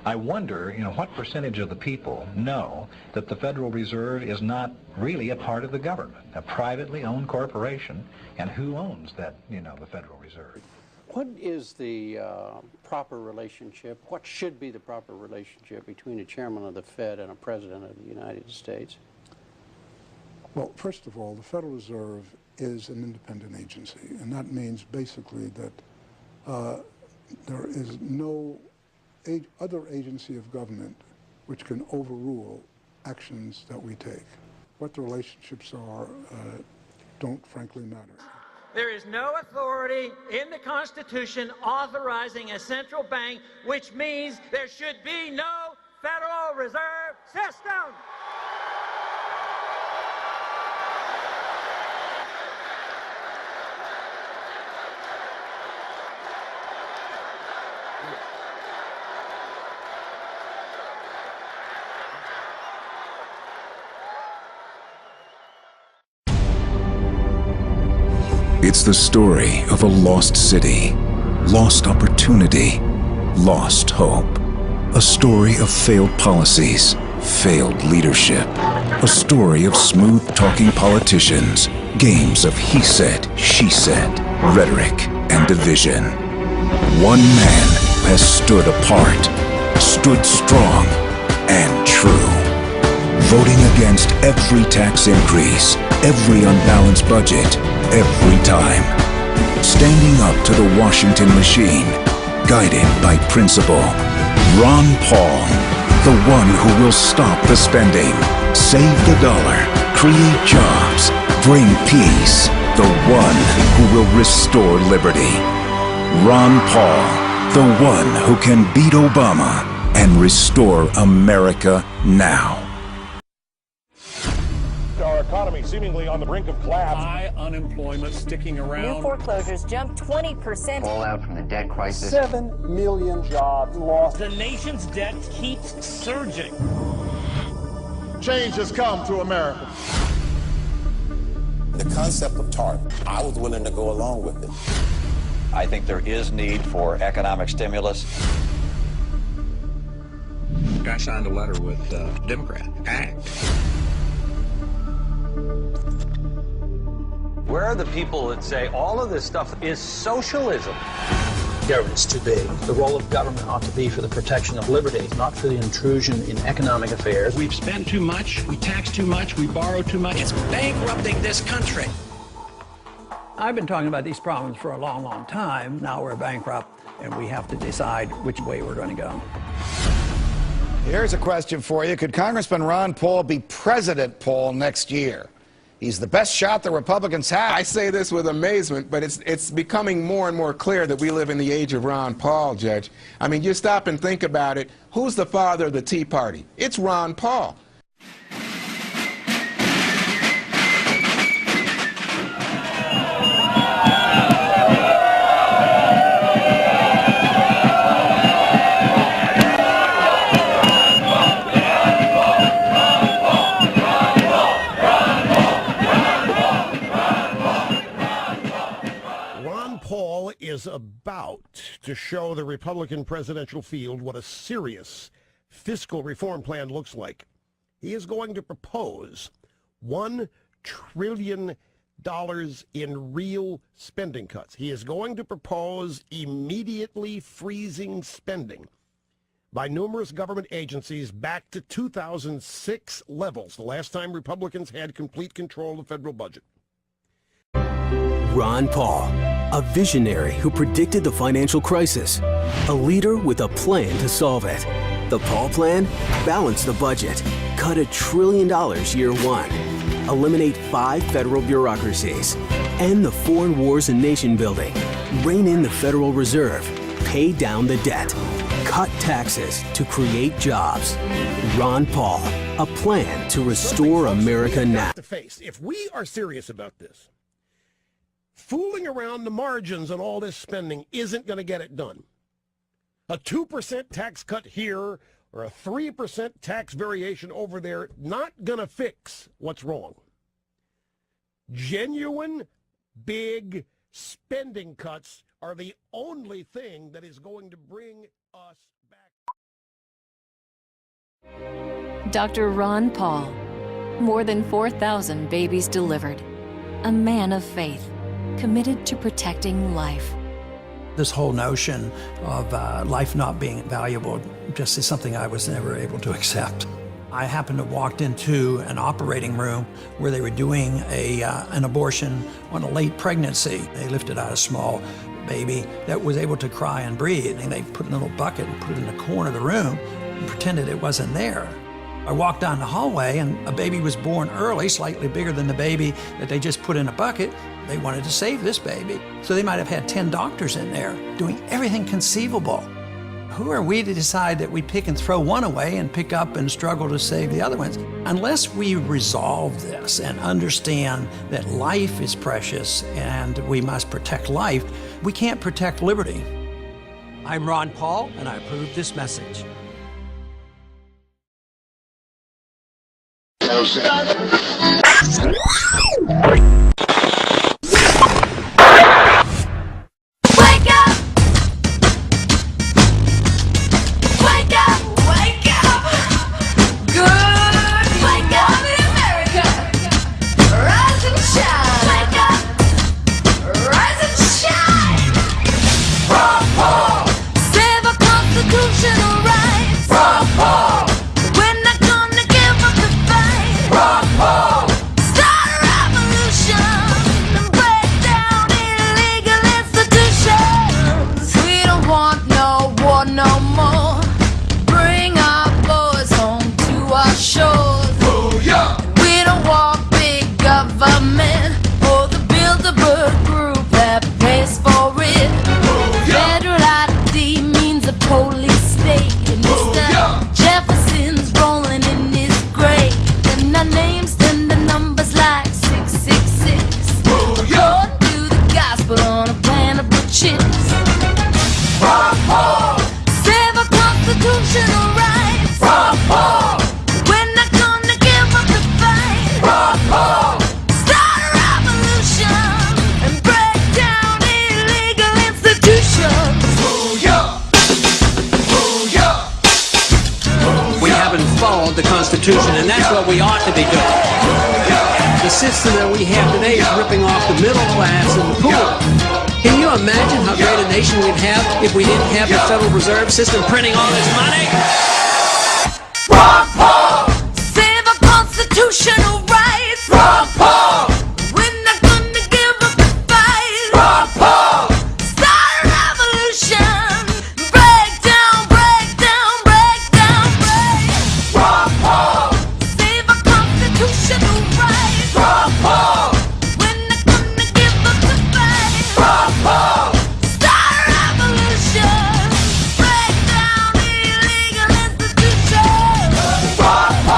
I wonder, what percentage of the people know that the Federal Reserve is not really a part of the government, a privately owned corporation, and who owns that, the Federal Reserve? What is the proper relationship, what should be the proper relationship between a chairman of the Fed and a president of the United States? Well, first of all, the Federal Reserve is an independent agency, and that means basically that there is no other agency of government which can overrule actions that we take. What the relationships are don't frankly matter. There is no authority in the Constitution authorizing a central bank, which means there should be no Federal Reserve System. It's the story of a lost city, lost opportunity, lost hope. A story of failed policies, failed leadership. A story of smooth-talking politicians, games of he said, she said, rhetoric and division. One man has stood apart, stood strong and true. Voting against every tax increase, every unbalanced budget, every time. Standing up to the Washington machine, guided by principle. Ron Paul, the one who will stop the spending, save the dollar, create jobs, bring peace. The one who will restore liberty. Ron Paul, the one who can beat Obama and restore America now. Our economy seemingly on the brink of collapse. High unemployment sticking around. New foreclosures jumped 20%. Fallout from the debt crisis. 7 million jobs lost. The nation's debt keeps surging. Change has come to America. The concept of TARP, I was willing to go along with it. I think there is need for economic stimulus. I signed a letter with Democrat. Act. Where are the people that say all of this stuff is socialism? Government's too big. The role of government ought to be for the protection of liberty, not for the intrusion in economic affairs. We've spent too much, we tax too much, we borrow too much. It's bankrupting this country. I've been talking about these problems for a long, long time. Now we're bankrupt, and we have to decide which way we're going to go. Here's a question for you. Could Congressman Ron Paul be President Paul next year? He's the best shot the Republicans have. I say this with amazement, but it's becoming more and more clear that we live in the age of Ron Paul, Judge. I mean, you stop and think about it. Who's the father of the Tea Party? It's Ron Paul. Is about to show the Republican presidential field what a serious fiscal reform plan looks like. He is going to propose $1 trillion in real spending cuts. He is going to propose immediately freezing spending by numerous government agencies back to 2006 levels, the last time Republicans had complete control of the federal budget. Ron Paul, a visionary who predicted the financial crisis, a leader with a plan to solve it. The Paul plan? Balance the budget, cut $1 trillion year one, eliminate 5 federal bureaucracies, end the foreign wars and nation building, rein in the Federal Reserve, pay down the debt, cut taxes to create jobs. Ron Paul, a plan to restore America now. If we are serious about this, fooling around the margins on all this spending isn't going to get it done. A 2% tax cut here or a 3% tax variation over there, not going to fix what's wrong. Genuine, big spending cuts are the only thing that is going to bring us Dr. Ron Paul. More than 4,000 babies delivered. A man of faith, committed to protecting life. This whole notion of life not being valuable just is something I was never able to accept. I happened to walk into an operating room where they were doing an abortion on a late pregnancy. They lifted out a small baby that was able to cry and breathe, and they put it in a little bucket and put it in the corner of the room and pretended it wasn't there. I walked down the hallway and a baby was born early, slightly bigger than the baby that they just put in a bucket. They wanted to save this baby. So they might have had 10 doctors in there doing everything conceivable. Who are we to decide that we pick and throw one away and pick up and struggle to save the other ones? Unless we resolve this and understand that life is precious and we must protect life, we can't protect liberty. I'm Ron Paul, and I approve this message. The Constitution, and that's what we ought to be doing. The system that we have today is ripping off the middle class and the poor. Can you imagine how great a nation we'd have if we didn't have the Federal Reserve System printing all this money? Ron Paul! Save our constitutional rights! Ron Paul! We're not gonna give up the fight! Ron Paul! Start a revolution! Break down, break down, break down, break! Ron Paul! Save our constitutional rights! Ron Paul! We're not gonna give up the fight! Ron Paul! Start a revolution! Break down illegal institutions! Ron Paul!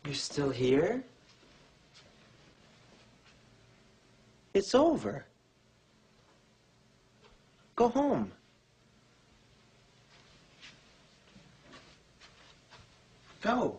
You're still here? It's over. Go home. Go.